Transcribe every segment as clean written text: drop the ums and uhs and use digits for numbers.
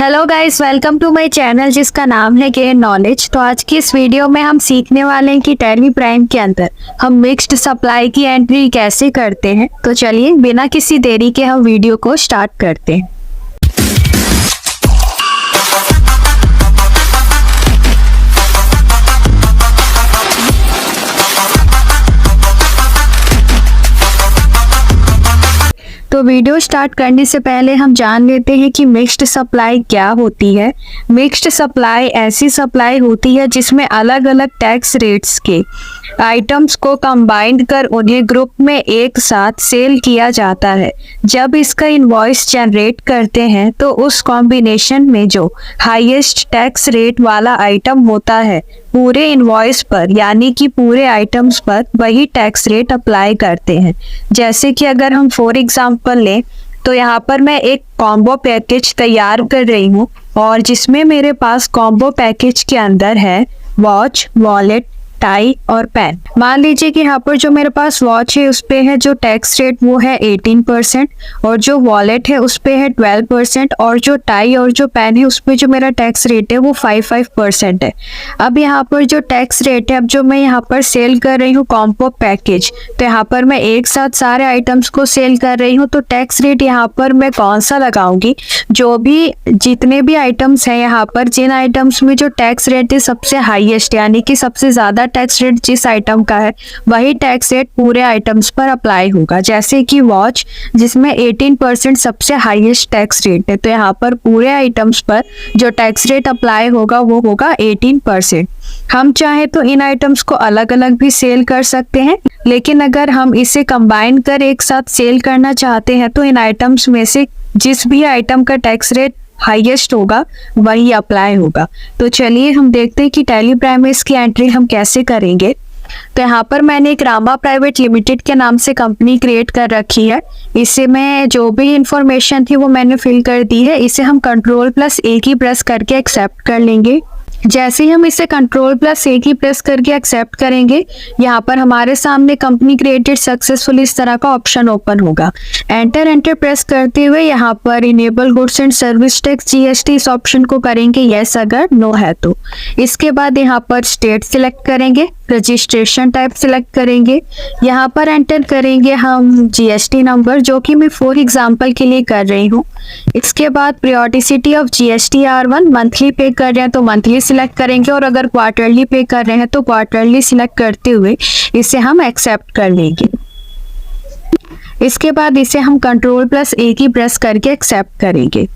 Hello guys, welcome to my channel जिसका नाम है गेन नॉलेज। तो आज की इस वीडियो में हम सीखने वाले हैं कि टैली प्राइम के अंदर हम मिक्स्ड सप्लाई की एंट्री कैसे करते हैं। तो चलिए बिना किसी देरी के हम वीडियो को स्टार्ट करते हैं। तो वीडियो स्टार्ट करने से पहले हम जान लेते हैं कि मिक्स्ड सप्लाई क्या होती है। मिक्स्ड सप्लाई ऐसी सप्लाई होती है जिसमें अलग अलग टैक्स रेट्स के आइटम्स को कंबाइंड कर उन्हें ग्रुप में एक साथ सेल किया जाता है। जब इसका इनवॉइस जनरेट करते हैं तो उस कॉम्बिनेशन में जो हाईएस्ट टैक्स रेट वाला आइटम होता है पूरे इनवॉइस पर यानी कि पूरे आइटम्स पर वही टैक्स रेट अप्लाई करते हैं। जैसे कि अगर हम फॉर एग्जांपल लें तो यहाँ पर मैं एक कॉम्बो पैकेज तैयार कर रही हूँ और जिसमें मेरे पास कॉम्बो पैकेज के अंदर है वॉच, वॉलेट, टाई और पेन। मान लीजिए कि यहाँ पर जो मेरे पास वॉच है उस पे है जो टैक्स रेट वो है 18% और जो वॉलेट है उस पे है 12% और जो टाई और जो पेन है उस पे जो मेरा टैक्स रेट है वो 5% है। अब यहाँ पर जो टैक्स रेट है, अब जो मैं यहाँ पर सेल कर रही हूँ कॉम्बो पैकेज, तो यहाँ पर मैं एक साथ सारे आइटम्स को सेल कर रही हूँ। तो टैक्स रेट यहाँ पर मैं कौन सा लगाऊंगी, जो भी जितने भी आइटम्स हैं यहाँ पर, जिन आइटम्स में जो टैक्स रेट है सबसे हाईएस्ट यानी कि सबसे ज्यादा टैक्स रेट जिस आइटम का है वही टैक्स रेट पूरे आइटम्स पर अप्लाई होगा। जैसे कि वॉच जिसमें 18% सबसे हाईएस्ट टैक्स रेट है, तो यहाँ पर पूरे आइटम्स पर जो टैक्स रेट अप्लाई होगा वो होगा 18%। हम चाहे तो इन आइटम्स को अलग अलग भी सेल कर सकते हैं, लेकिन अगर हम इसे कंबाइन कर एक साथ सेल करना चाहते हैं तो इन आइटम्स में से जिस भी आइटम का टैक्स रेट हाईएस्ट होगा वही अप्लाई होगा। तो चलिए हम देखते हैं कि टैली प्राइम में इसकी एंट्री हम कैसे करेंगे। तो यहाँ पर मैंने एक रामा प्राइवेट लिमिटेड के नाम से कंपनी क्रिएट कर रखी है। इसे मैं जो भी इंफॉर्मेशन थी वो मैंने फिल कर दी है। इसे हम Ctrl+A की प्रेस करके एक्सेप्ट कर लेंगे। जैसे ही हम इसे Ctrl+A की प्रेस करके एक्सेप्ट करेंगे, यहाँ पर हमारे सामने कंपनी क्रिएटेड सक्सेसफुल इस तरह का ऑप्शन ओपन होगा। एंटर प्रेस करते हुए यहाँ पर enable goods and service tax GST इस ऑप्शन को करेंगे यस अगर नो है तो। इसके बाद यहाँ पर स्टेट सिलेक्ट करेंगे, रजिस्ट्रेशन टाइप सिलेक्ट करेंगे, यहाँ पर एंटर करेंगे हम GST नंबर जो कि मैं फॉर एग्जांपल के लिए कर रही हूँ। इसके बाद periodicity of GST R1 monthly पे कर रहे हैं तो मंथली सिलेक्ट करेंगे और अगर क्वार्टरली पे कर रहे हैं तो क्वार्टरली सिलेक्ट करते हुए इसे हम एक्सेप्ट कर लेंगे। इसके बाद इसे हम Ctrl+A की प्रेस करके एक्सेप्ट करेंगे।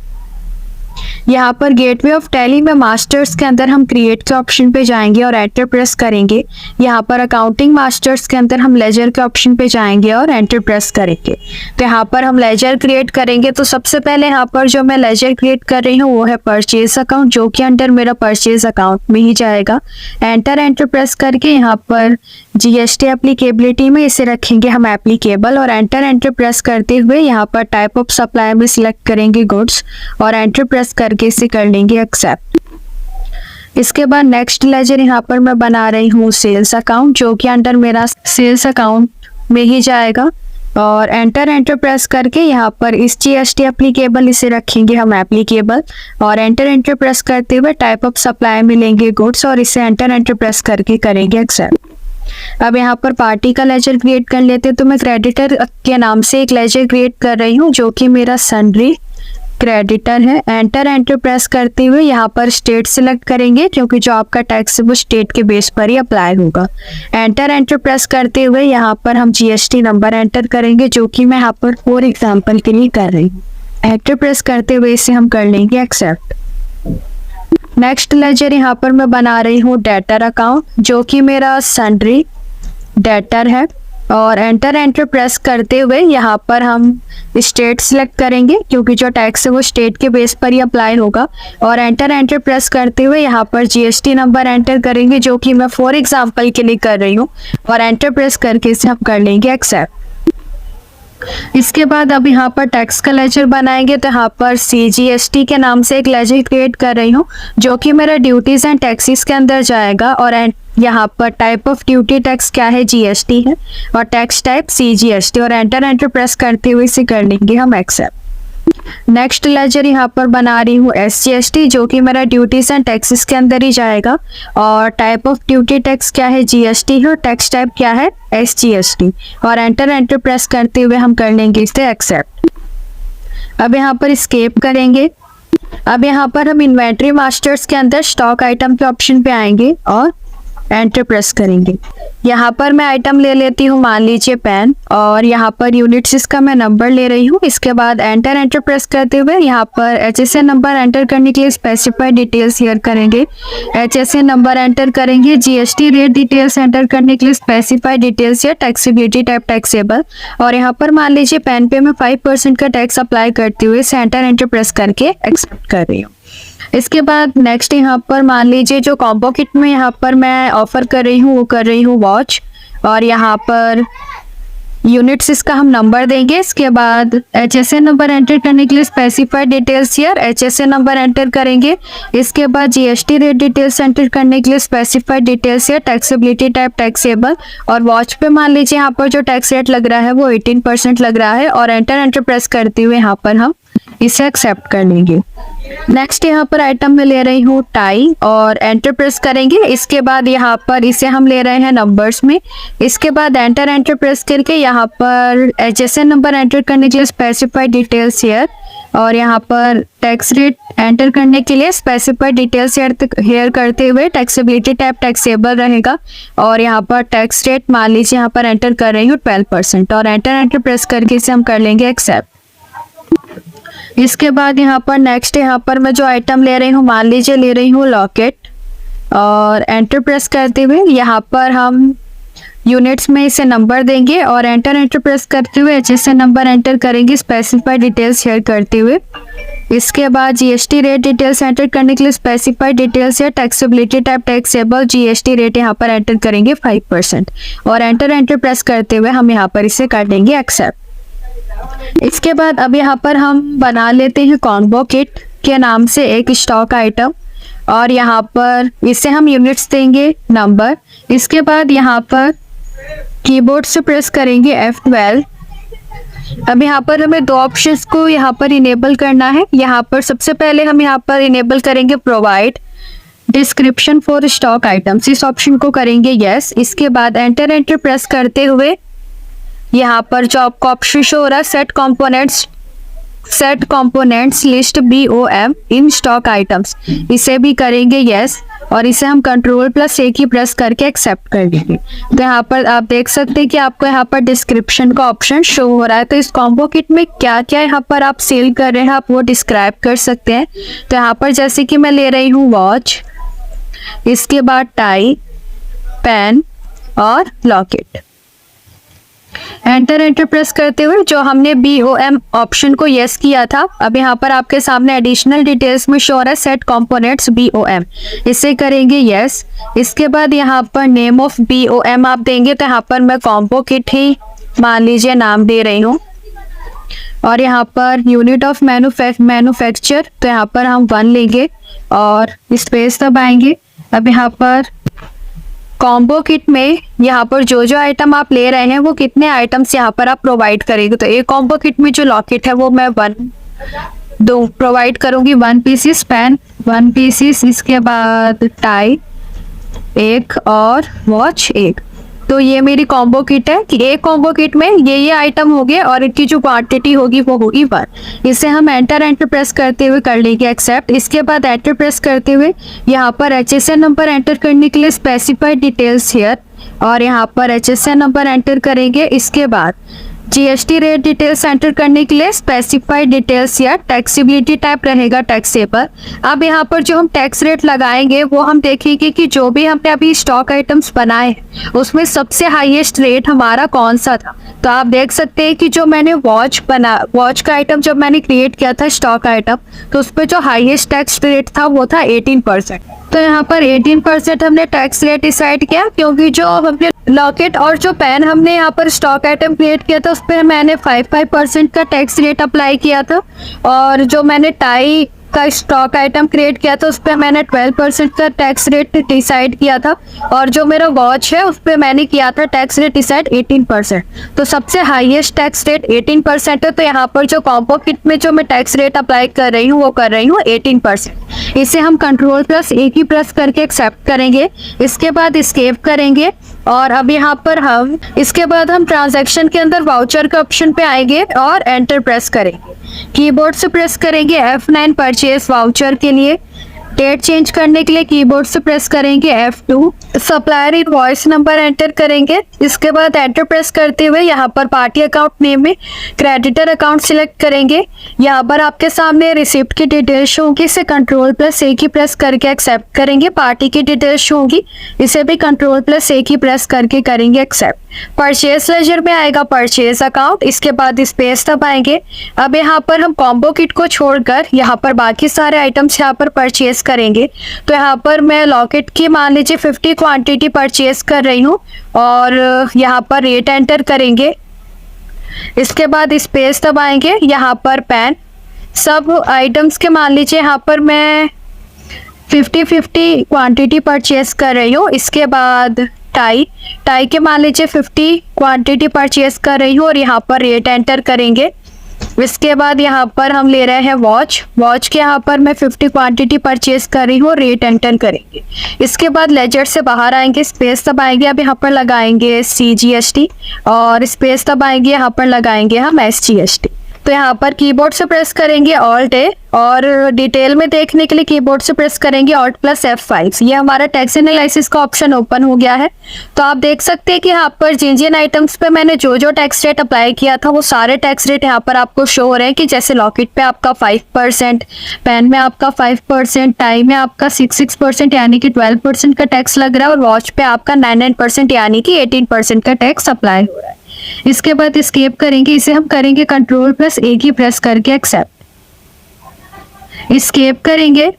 यहाँ पर गेटवे ऑफ टैली में मास्टर्स के अंदर हम क्रिएट के ऑप्शन पे जाएंगे और एंटर प्रेस करेंगे। यहाँ पर अकाउंटिंग मास्टर्स के अंदर हम लेजर के ऑप्शन पे जाएंगे और एंटर प्रेस करेंगे। तो यहाँ पर हम लेजर क्रिएट करेंगे। तो सबसे पहले यहाँ पर जो मैं लेजर क्रिएट कर रही हूँ वो है परचेज अकाउंट, जो कि अंडर मेरा परचेज अकाउंट में ही जाएगा। एंटर प्रेस करके यहाँ पर GST एप्लीकेबिलिटी में इसे रखेंगे हम एप्लीकेबल और एंटर प्रेस करते हुए यहाँ पर टाइप ऑफ सप्लाई में सिलेक्ट करेंगे गुड्स और एंटर प्रेस करके इसे कर लेंगे एक्सेप्ट। इसके बाद नेक्स्ट लेजर यहाँ पर मैं बना रही हूँ सेल्स अकाउंट, जो कि अंडर मेरा सेल्स अकाउंट में ही जाएगा और एंटर प्रेस करके यहाँ पर इस GST एप्लीकेबल इसे रखेंगे हम एप्लीकेबल और एंटर प्रेस करते हुए टाइप ऑफ सप्लाई में लेंगे गुड्स और इसे एंटर प्रेस करके करेंगे एक्सेप्ट। अब यहाँ पर पार्टी का लेजर क्रिएट कर लेते हैं। तो मैं क्रेडिटर के नाम से एक लेजर क्रिएट कर रही हूँ जो कि मेरा सन्ड्री क्रेडिटर है। एंटर प्रेस करते हुए यहाँ पर स्टेट सिलेक्ट करेंगे क्योंकि जो आपका टैक्स है वो स्टेट के बेस पर ही अप्लाई होगा। एंटर प्रेस करते हुए यहाँ पर हम GST नंबर एंटर करेंगे जो कि मैं यहाँ पर फॉर एग्जांपल के लिए कर रही हूँ। एंटर प्रेस करते हुए इसे हम कर लेंगे एक्सेप्ट। नेक्स्ट लेजर यहाँ पर मैं बना रही हूँ डेटर अकाउंट, जो कि मेरा सन्ड्री डेटर है और एंटर प्रेस करते हुए यहाँ पर हम स्टेट सिलेक्ट करेंगे क्योंकि जो टैक्स है वो स्टेट के बेस पर ही अप्लाई होगा और एंटर प्रेस करते हुए यहाँ पर GST नंबर एंटर करेंगे जो कि मैं फॉर एग्जांपल के लिए कर रही हूँ और एंटर प्रेस करके इसे हम कर लेंगे एक्सेप्ट। इसके बाद अब यहाँ पर टैक्स का लेजर बनाएंगे। तो यहाँ पर CGST के नाम से एक लेजर क्रिएट कर रही हूँ जो कि मेरा ड्यूटीज एंड टैक्सेस के अंदर जाएगा और यहाँ पर टाइप ऑफ ड्यूटी टैक्स क्या है GST है और टैक्स टाइप CGST और एंटर प्रेस करते हुए इसे कर लेंगे हम एक्सेप्ट। नेक्स्ट लेजर यहाँ पर बना रही हूँ SGST, जो कि मेरा ड्यूटीज एंड टैक्सेस के अंदर ही जाएगा। और टाइप ऑफ ड्यूटी टैक्स क्या है, GST है, और टैक्स टाइप क्या है, SGST। और एंटर प्रेस करते हुए हम कर लेंगे इसे एक्सेप्ट। अब यहाँ पर स्केप करेंगे। अब यहाँ पर हम इन्वेंट्री मास्टर्स के अंदर स्टॉक आइटम के ऑप्शन पे आएंगे और एंटर प्रेस करेंगे। यहाँ पर मैं आइटम ले लेती हूँ, मान लीजिए पेन, और यहाँ पर यूनिट्स इसका मैं नंबर ले रही हूँ। इसके बाद एंटर प्रेस करते हुए यहाँ पर HSA नंबर एंटर करने के लिए स्पेसिफाइड डिटेल्स हियर करेंगे, HSA नंबर एंटर करेंगे। GST रेट डिटेल्स एंटर करने के लिए स्पेसिफाइड डिटेल्स या टैक्सेबिलिटी टाइप टैक्सेबल। और यहाँ पर मान लीजिए पेन पे मैं 5% का टैक्स अप्लाई करते हुए एंटर प्रेस करके एक्सेप्ट कर रही हूँ। इसके बाद नेक्स्ट यहाँ पर मान लीजिए जो कॉम्बो किट में यहाँ पर मैं ऑफर कर रही हूँ वो कर रही हूँ वॉच, और यहाँ पर यूनिट्स इसका हम नंबर देंगे। इसके बाद HSA नंबर एंटर करने के लिए specified details here HSA number enter करेंगे। इसके बाद GST रेट डिटेल्स एंटर करने के लिए specified details here taxability type taxable. और वॉच पे मान लीजिए यहाँ पर जो टैक्स रेट लग रहा है वो 18% लग रहा है, और एंटर प्रेस करते हुए यहाँ पर हम इसे एक्सेप्ट कर लेंगे। नेक्स्ट यहाँ पर आइटम में ले रही हूँ टाई, और एंटर प्रेस करेंगे। इसके बाद यहाँ पर इसे हम ले रहे हैं नंबर्स में। इसके बाद एंटर प्रेस करके यहाँ पर HSA नंबर एंटर करने के लिए स्पेसिफाइड डिटेल्स हियर, और यहाँ पर टैक्स रेट एंटर करने के लिए स्पेसिफाइड डिटेल्स हियर करते हुए टैक्सेबिलिटी टाइप टैक्सेबल रहेगा। और यहाँ पर टैक्स रेट मान लीजिए यहाँ पर एंटर कर रही हूँ 12%, और एंटर प्रेस करके इसे हम कर लेंगे एक्सेप्ट। इसके बाद यहाँ पर नेक्स्ट यहाँ पर मैं जो आइटम ले रही हूँ, मान लीजिए ले रही हूँ लॉकेट, और एंटर प्रेस करते हुए यहाँ पर हम यूनिट्स में इसे नंबर देंगे, और एंटर प्रेस करते हुए HSA नंबर एंटर करेंगे स्पेसिफाइड डिटेल्स शेयर करते हुए। इसके बाद GST रेट डिटेल्स एंटर करने के लिए स्पेसिफाइड डिटेल्स या taxability type taxable GST rate यहाँ पर एंटर करेंगे 5%, और एंटर प्रेस करते हुए हम यहाँ पर इसे कर देंगे एक्सेप्ट। इसके बाद अब यहाँ पर हम बना लेते हैं कॉम्बो किट के नाम से एक स्टॉक आइटम, और यहाँ पर इसे हम यूनिट्स देंगे नंबर। इसके बाद यहाँ पर कीबोर्ड से प्रेस करेंगे F12। अब यहाँ पर हमें दो ऑप्शंस को यहाँ पर इनेबल करना है। यहाँ पर सबसे पहले हम यहाँ पर इनेबल करेंगे provide description for stock items, इस ऑप्शन को करेंगे यस। इसके बाद एंटर प्रेस करते हुए यहाँ पर जो आपको ऑप्शन शो हो रहा है set components list BOM in stock items, इसे भी करेंगे यस, और इसे हम Ctrl+A की प्रेस करके एक्सेप्ट कर देंगे। तो यहाँ पर आप देख सकते हैं कि आपको यहाँ पर डिस्क्रिप्शन का ऑप्शन शो हो रहा है। तो इस कॉम्बो किट में क्या क्या यहाँ पर आप सेल कर रहे हैं आप वो डिस्क्राइब कर सकते हैं। तो यहाँ पर जैसे कि मैं ले रही हूँ वॉच, इसके बाद टाई, पेन और लॉकेट। एंटर प्रेस करते हुए जो हमने BOM ऑप्शन को यस किया था, अब यहाँ पर आपके सामने एडिशनल डिटेल्स में शो हो रहा है सेट कंपोनेंट्स BOM, इसे करेंगे यस। इसके बाद यहाँ पर नेम ऑफ BOM आप देंगे, तो यहाँ पर मैं कॉम्बो किट ही मान लीजिए नाम दे रही हूँ। और यहाँ पर यूनिट ऑफ मैन्युफैक्चर, तो यहाँ पर हम 1 लेंगे और स्पेस दबाएंगे। अब यहाँ पर कॉम्बो किट में यहाँ पर जो जो आइटम आप ले रहे हैं वो कितने आइटम्स यहाँ पर आप प्रोवाइड करेंगे। तो एक कॉम्बो किट में जो लॉकेट है वो मैं 1 प्रोवाइड करूंगी, 1 पीसीस पेन 1 पीसीस, इसके बाद टाई 1 और वॉच 1। तो ये मेरी कॉम्बो किट है कि एक कॉम्बो किट में ये आइटम हो गए और इनकी जो क्वांटिटी होगी वो होगी 1। इसे हम एंटर प्रेस करते हुए कर लेंगे एक्सेप्ट। इसके बाद एंटर प्रेस करते हुए यहाँ पर HSA नंबर एंटर करने के लिए स्पेसिफाइड डिटेल्स हियर, और यहाँ पर HSA नंबर एंटर करेंगे। इसके बाद GST रेट डिटेल्स एंटर करने के लिए स्पेसिफाइड डिटेल्स या टैक्सेबिलिटी टाइप रहेगा टैक्सेबल। अब यहाँ पर जो हम टैक्स रेट लगाएंगे वो हम देखेंगे कि जो भी हमने अभी स्टॉक आइटम्स बनाए उसमें सबसे हाईएस्ट रेट हमारा कौन सा था। तो आप देख सकते हैं कि जो मैंने वॉच का आइटम जब मैंने क्रिएट किया था स्टॉक आइटम, तो उस पर जो हाईएस्ट टैक्स रेट था वो था 18%। तो यहाँ पर 18% हमने टैक्स रेट डिसाइड किया, क्योंकि जो हमने लॉकेट और जो पेन हमने यहाँ पर स्टॉक आइटम क्रिएट किया था उस पर मैंने 5% का टैक्स रेट अप्लाई किया था, और जो मैंने टाई आपका स्टॉक आइटम क्रिएट किया था उस पर मैंने 12% का टैक्स रेट डिसाइड किया था, और जो मेरा वॉच है उस पर मैंने किया था टैक्स रेट डिसाइड 18%। तो सबसे हाईएस्ट टैक्स रेट 18% है, तो यहाँ पर जो कॉम्बो किट में जो मैं टैक्स रेट अप्लाई कर रही हूँ वो कर रही हूँ 18%। इसे हम Ctrl+A की प्रेस करके एक्सेप्ट करेंगे, इसके बाद एस्केप करेंगे, और अब यहाँ पर हम इसके बाद हम ट्रांजैक्शन के अंदर वाउचर के ऑप्शन पे आएंगे और एंटर प्रेस करेंगे। कीबोर्ड से प्रेस करेंगे F9 परचेज वाउचर के लिए। डेट चेंज करने के लिए कीबोर्ड से प्रेस करेंगे F2। Supplier invoice number enter करेंगे, इसके बाद एंटर प्रेस करते हुए यहाँ पर पार्टी अकाउंट नेम में क्रेडिटर अकाउंट सिलेक्ट करेंगे। यहाँ पर आपके सामने रिसिप्ट की डिटेल्स होंगी, इसे Ctrl+A की प्रेस करके एक्सेप्ट करेंगे। पार्टी की डिटेल्स होंगी, इसे भी Ctrl+A की प्रेस करके करेंगे एक्सेप्ट। परचेज लेजर में आएगा परचेज अकाउंट, इसके बाद स्पेस दबाएंगे। अब यहाँ पर हम कॉम्बो किट को छोड़कर यहाँ पर बाकी सारे आइटम्स यहाँ पर परचेज करेंगे। तो यहाँ पर मैं लॉकेट की मान लीजिए 50 क्वांटिटी परचेज कर रही हूँ, और यहाँ पर रेट एंटर करेंगे, इसके बाद स्पेस दबाएंगे। यहाँ पर पेन सब आइटम्स के मान लीजिए यहाँ पर मैं 50-50 क्वांटिटी परचेज कर रही हूँ। इसके बाद टाई के मान लीजिए 50 क्वांटिटी परचेज कर रही हूँ, और यहाँ पर रेट एंटर करेंगे। इसके बाद यहाँ पर हम ले रहे हैं वॉच के यहाँ पर मैं 50 क्वांटिटी परचेज कर रही हूँ, रेट एंटर करेंगे। इसके बाद लेजर से बाहर आएंगे, स्पेस दबाएंगे, अब यहाँ पर लगाएंगे CGST, और स्पेस दबाएंगे, यहाँ पर लगाएंगे हम SGST। तो यहाँ पर कीबोर्ड से प्रेस करेंगे Alt+A, और डिटेल में देखने के लिए कीबोर्ड से प्रेस करेंगे Alt+F5। ये हमारा टैक्स एनालिसिस का ऑप्शन ओपन हो गया है। तो आप देख सकते हैं कि यहाँ पर जिन आइटम्स पे मैंने जो टैक्स रेट अप्लाई किया था वो सारे टैक्स रेट यहाँ पर आपको शो हो रहे हैं, कि जैसे लॉकेट पे आपका 5%, पेन में आपका 5%, टाई में आपका 6% यानी कि 12% का टैक्स लग रहा है, और वॉच पे आपका 9% यानी कि 18% का टैक्स अप्लाई हो रहा है। इसके बाद एस्केप करेंगे, इसे हम करेंगे Ctrl+A की प्रेस करके एक्सेप्ट। एस्केप करेंगे।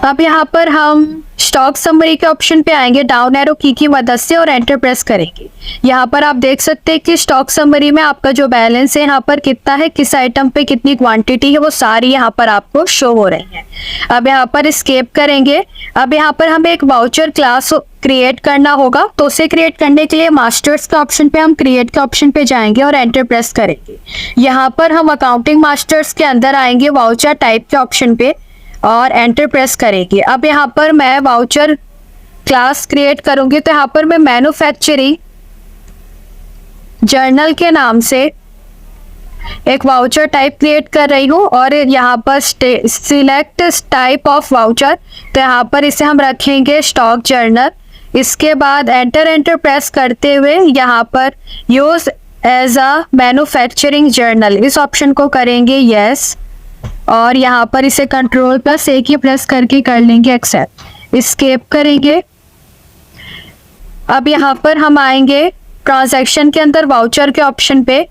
अब यहाँ पर हम स्टॉक समरी के ऑप्शन पे आएंगे डाउन एरो की मदद से, और एंटर प्रेस करेंगे। यहाँ पर आप देख सकते हैं कि स्टॉक समरी में आपका जो बैलेंस है यहाँ पर कितना है, किस आइटम पे कितनी क्वांटिटी है, वो सारी यहाँ पर आपको शो हो रही है। अब यहाँ पर एस्केप करेंगे। अब यहाँ पर हमें एक वाउचर क्लास क्रिएट करना होगा, तो उसे क्रिएट करने के लिए मास्टर्स के ऑप्शन पे हम क्रिएट के ऑप्शन पे जाएंगे और एंटर प्रेस करेंगे। यहाँ पर हम अकाउंटिंग मास्टर्स के अंदर आएंगे वाउचर टाइप के ऑप्शन पे, और एंटर प्रेस करेंगे। अब यहाँ पर मैं वाउचर क्लास क्रिएट करूंगी, तो यहाँ पर मैं मैन्युफैक्चरिंग जर्नल के नाम से एक वाउचर टाइप क्रिएट कर रही हूँ, और यहाँ पर सिलेक्ट टाइप ऑफ वाउचर, तो यहाँ पर इसे हम रखेंगे स्टॉक जर्नल। इसके बाद एंटर प्रेस करते हुए यहाँ पर use as a manufacturing journal इस ऑप्शन को करेंगे यस, और यहाँ पर इसे Ctrl+A की प्रेस करके कर लेंगे एक्सेप्ट। एस्केप करेंगे। अब यहाँ पर हम आएंगे ट्रांजैक्शन के अंदर वाउचर के ऑप्शन पे,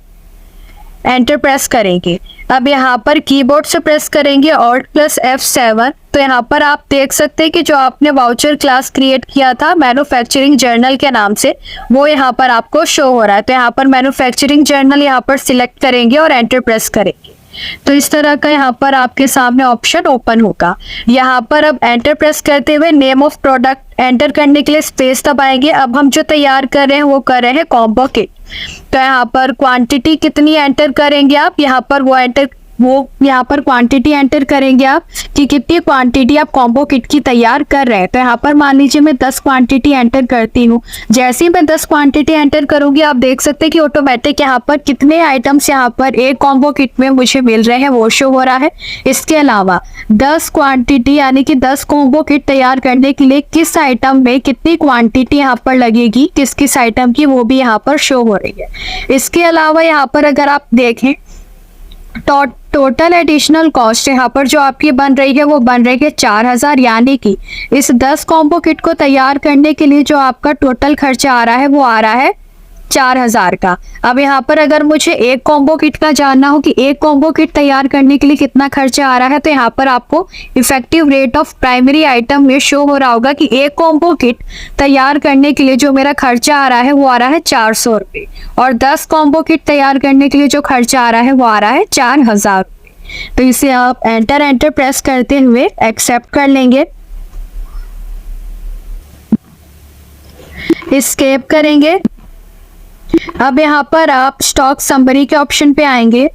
एंटर प्रेस करेंगे। अब यहाँ पर कीबोर्ड से प्रेस करेंगे Alt+F7। तो यहाँ पर आप देख सकते हैं कि जो आपने वाउचर क्लास क्रिएट किया था मैन्युफैक्चरिंग जर्नल के नाम से, वो यहाँ पर आपको शो हो रहा है। तो यहाँ पर मैन्युफैक्चरिंग जर्नल यहाँ पर सिलेक्ट करेंगे और एंटर प्रेस करेंगे। तो इस तरह का यहाँ पर आपके सामने ऑप्शन ओपन होगा। यहाँ पर अब एंटर प्रेस करते हुए नेम ऑफ प्रोडक्ट एंटर करने के लिए स्पेस दबाएंगे। अब हम जो तैयार कर रहे हैं वो कर रहे हैं कॉम्बो किट। तो यहाँ पर क्वांटिटी कितनी एंटर करेंगे आप, यहाँ पर क्वांटिटी एंटर करेंगे आप कि कितनी क्वांटिटी आप कॉम्बो किट की तैयार कर रहे हैं। तो यहाँ पर मान लीजिए मैं 10 क्वांटिटी एंटर करती हूँ। जैसे ही मैं 10 क्वांटिटी एंटर करूंगी आप देख सकते हैं कि ऑटोमेटिक यहाँ पर कितने आइटम्स यहाँ पर एक कॉम्बो किट में मुझे मिल रहे हैं वो शो हो रहा है। इसके अलावा 10 क्वांटिटी यानी कि 10 कॉम्बो किट तैयार करने के लिए किस आइटम में कितनी क्वांटिटी यहाँ पर लगेगी, किस आइटम की, वो भी यहाँ पर शो हो रही है। इसके अलावा यहाँ पर अगर आप देखें टोटल एडिशनल कॉस्ट यहाँ पर जो आपकी बन रही है वो बन रही है 4000, यानी कि इस 10 कॉम्बो किट को तैयार करने के लिए जो आपका टोटल खर्चा आ रहा है वो आ रहा है 4000 का। अब यहाँ पर अगर मुझे एक कॉम्बो किट का जानना हो कि एक कॉम्बो किट तैयार करने के लिए कितना खर्चा आ रहा है, तो यहाँ पर आपको effective rate of primary item में शो हो रहा होगा कि एक कॉम्बो किट तैयार करने के लिए जो मेरा खर्चा आ रहा है वो आ रहा है 400 रुपये, और 10 कॉम्बो किट तैयार करने के लिए जो खर्चा आ रहा है वो आ रहा है 4000 रुपये। तो इसे आप एंटर प्रेस करते हुए एक्सेप्ट कर लेंगे, एस्केप करेंगे। अब यहाँ पर आप स्टॉक समरी के ऑप्शन पे आएंगे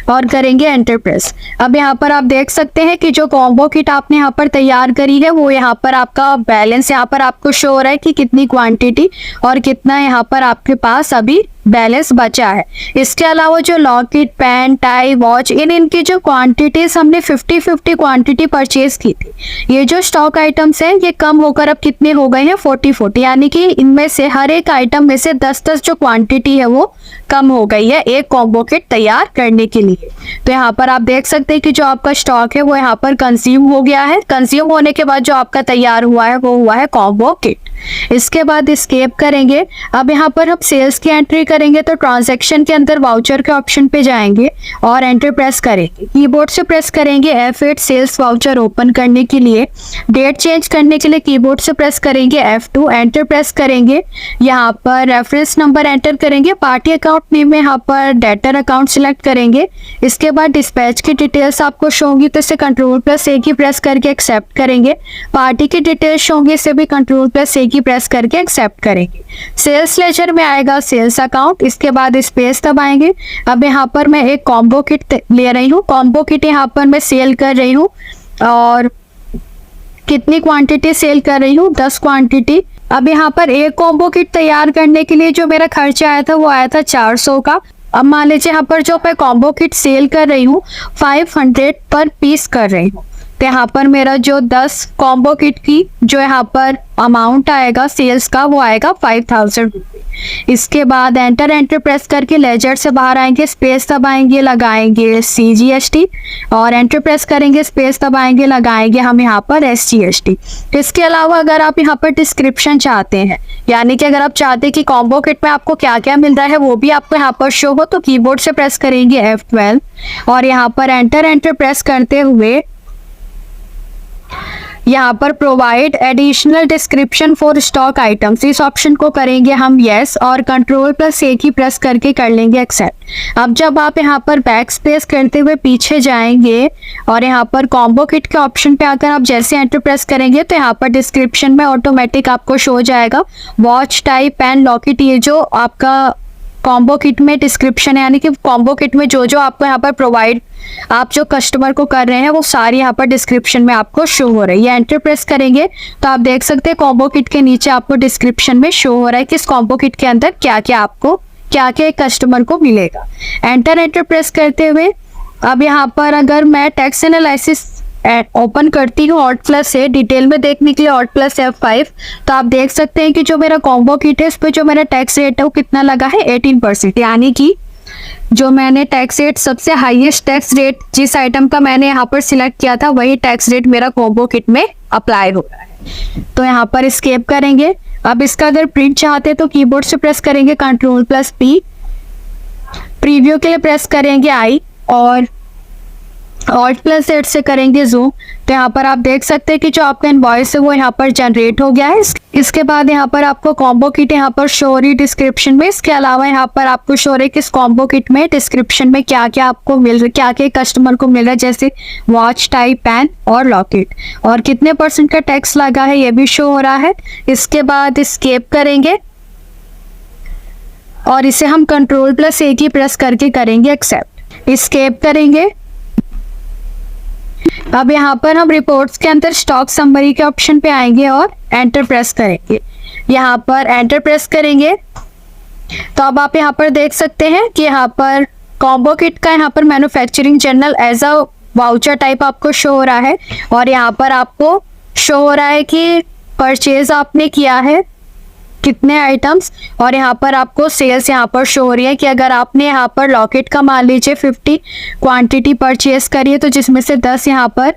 और करेंगे एंटर प्रेस। अब यहाँ पर आप देख सकते हैं कि जो कॉम्बो किट आपने यहाँ पर तैयार करी है वो यहाँ पर आपका बैलेंस यहाँ पर आपको शो हो रहा है कि कितनी क्वांटिटी और कितना यहाँ पर आपके पास अभी बैलेंस बचा है। इसके अलावा जो लॉकेट, पेन, टाई, वॉच, इनकी जो क्वांटिटीज हमने 50-50 क्वांटिटी परचेज की थी, ये जो स्टॉक आइटम्स हैं ये कम होकर अब कितने हो गए हैं 40-40, यानी कि इनमें से हर एक आइटम में से 10-10 जो क्वांटिटी है वो कम हो गई है एक कॉम्बो किट तैयार करने के लिए। तो यहाँ पर आप देख सकते हैं कि जो आपका स्टॉक है वो यहाँ पर कंज्यूम हो गया है। कंज्यूम होने के बाद जो आपका तैयार हुआ है वो हुआ है कॉम्बो किट। इसके बाद एस्केप करेंगे। अब यहाँ पर हम सेल्स की एंट्री करेंगे तो ट्रांजैक्शन के अंदर वाउचर के ऑप्शन पे जाएंगे और एंटर प्रेस करेंगे। कीबोर्ड से प्रेस करेंगे F8 सेल्स वाउचर ओपन करने के लिए। डेट चेंज करने के लिए कीबोर्ड से प्रेस करेंगे F2, एंटर प्रेस करेंगे। यहाँ पर रेफरेंस नंबर एंटर करेंगे। पार्टी अकाउंट नेम में यहाँ पर डेटर अकाउंट सिलेक्ट करेंगे। इसके बाद डिस्पैच की डिटेल्स आपको शो होंगी तो इसे Ctrl+A की प्रेस करके एक्सेप्ट करेंगे। पार्टी की डिटेल्स शो होंगी, इसे भी Ctrl+A की प्रेस करके एक्सेप्ट करेंगे। सेल्स लेजर में आएगा सेल्स अकाउंट, इसके बाद स्पेस दबाएंगे। अब यहाँ पर मैं एक कॉम्बो किट ले रही हूँ। कॉम्बो किट यहाँ पर मैं सेल कर रही हूँ और कितनी क्वांटिटी सेल कर रही हूँ, 10 क्वांटिटी। अब यहाँ पर एक कॉम्बो किट तैयार करने के लिए जो मेरा खर्चा आया था वो आया था 400 का। अब मान लीजिए यहाँ पर जो मैं कॉम्बो किट सेल कर रही हूँ 500 पर पीस कर रही हूँ, तो यहाँ पर मेरा जो 10 कॉम्बो किट की जो यहाँ पर अमाउंट आएगा सेल्स का वो आएगा 5000 रुपये। इसके बाद एंटर प्रेस करके लेजर से बाहर आएंगे, स्पेस दबाएंगे, लगाएंगे CGST और एंटर प्रेस करेंगे, स्पेस दबाएंगे, लगाएंगे हम यहाँ पर SGST। इसके अलावा अगर आप यहाँ पर डिस्क्रिप्शन चाहते हैं, यानी कि अगर आप चाहते हैं कि कॉम्बो किट में आपको क्या क्या मिल रहा है वो भी आपको यहाँ पर शो हो, तो कीबोर्ड से प्रेस करेंगे F12 और यहाँ पर एंटर प्रेस करते हुए यहाँ पर provide additional description for stock items, इस ऑप्शन को करेंगे हम यस और Ctrl+A की प्रेस करके कर लेंगे एक्सेप्ट। अब जब आप यहाँ पर बैक स्पेस करते हुए पीछे जाएंगे और यहाँ पर कॉम्बो किट के ऑप्शन पे आकर आप जैसे एंटर प्रेस करेंगे तो यहाँ पर डिस्क्रिप्शन में ऑटोमेटिक आपको शो हो जाएगा वॉच, टाई, पेन, लॉकेट, ये जो आपका कॉम्बो किट में डिस्क्रिप्शन है, यानी कि कॉम्बो किट में जो जो आपको यहाँ पर प्रोवाइड आप जो कस्टमर को कर रहे हैं वो सारी यहाँ पर डिस्क्रिप्शन में आपको शो हो रही है। एंटर प्रेस करेंगे तो आप देख सकते हैं कॉम्बो किट के नीचे आपको डिस्क्रिप्शन में शो हो रहा है कि इस कॉम्बो किट के अंदर क्या क्या आपको क्या क्या कस्टमर को मिलेगा। एंटर प्रेस करते हुए अब यहाँ पर अगर मैं टैक्स एनालिसिस ओपन करती हूँ Alt+A डिटेल में देखने के लिए Alt+F5, तो आप देख सकते हैं कि जो मेरा कॉम्बो किट है उस पर जो मेरा टैक्स रेट है वो कितना लगा है 18%, यानी कि जो मैंने टैक्स रेट सबसे हाईएस्ट टैक्स रेट जिस आइटम का मैंने यहाँ पर सिलेक्ट किया था वही टैक्स रेट मेरा कॉम्बो किट में अप्लाई हो रहा है। तो यहाँ पर एस्केप करेंगे। अब इसका अगर प्रिंट चाहते हैं तो कीबोर्ड से प्रेस करेंगे Ctrl+P, प्रीव्यू के लिए प्रेस करेंगे I और Alt+Z से करेंगे जूम। तो यहाँ पर आप देख सकते हैं कि जो आपका इनवॉइस है वो यहाँ पर जनरेट हो गया है। इसके बाद यहाँ पर आपको कॉम्बो किट यहाँ पर शो हो रही डिस्क्रिप्शन में। इसके अलावा यहाँ पर आपको शो हो रही है कि इस कॉम्बो किट में डिस्क्रिप्शन में क्या क्या आपको मिल रहा है, क्या क्या कस्टमर को मिल रहा है, जैसे वॉच, टाई, पेन और लॉकेट, और कितने % का टैक्स लगा है ये भी शो हो रहा है। इसके बाद एस्केप करेंगे और इसे हम Ctrl+A की प्रेस करके करेंगे एक्सेप्ट। एस्केप करेंगे। अब यहाँ पर हम रिपोर्ट्स के अंदर स्टॉक समरी के ऑप्शन पे आएंगे और एंटर प्रेस करेंगे। यहाँ पर एंटर प्रेस करेंगे तो अब आप यहाँ पर देख सकते हैं कि यहाँ पर कॉम्बो किट का यहाँ पर manufacturing journal as a voucher type आपको शो हो रहा है और यहाँ पर आपको शो हो रहा है कि परचेज आपने किया है कितने आइटम्स, और यहाँ पर आपको सेल्स यहाँ पर शो हो रही है कि अगर आपने यहाँ पर लॉकेट का मान लीजिए 50 क्वांटिटी परचेज करी है तो जिसमें से 10 यहाँ पर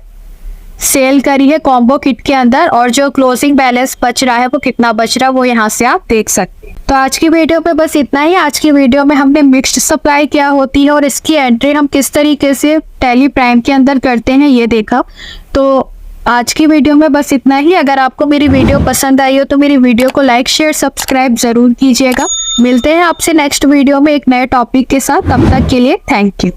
सेल करी है कॉम्बो किट के अंदर, और जो क्लोजिंग बैलेंस बच रहा है वो कितना बच रहा है वो यहाँ से आप देख सकते हैं। तो आज की वीडियो पे बस इतना ही। आज की वीडियो में हमने मिक्स्ड सप्लाई क्या होती है और इसकी एंट्री हम किस तरीके से टैली प्राइम के अंदर करते हैं ये देखा। तो आज की वीडियो में बस इतना ही। अगर आपको मेरी वीडियो पसंद आई हो तो मेरी वीडियो को लाइक, शेयर, सब्सक्राइब जरूर कीजिएगा। मिलते हैं आपसे नेक्स्ट वीडियो में एक नए टॉपिक के साथ। तब तक के लिए थैंक यू।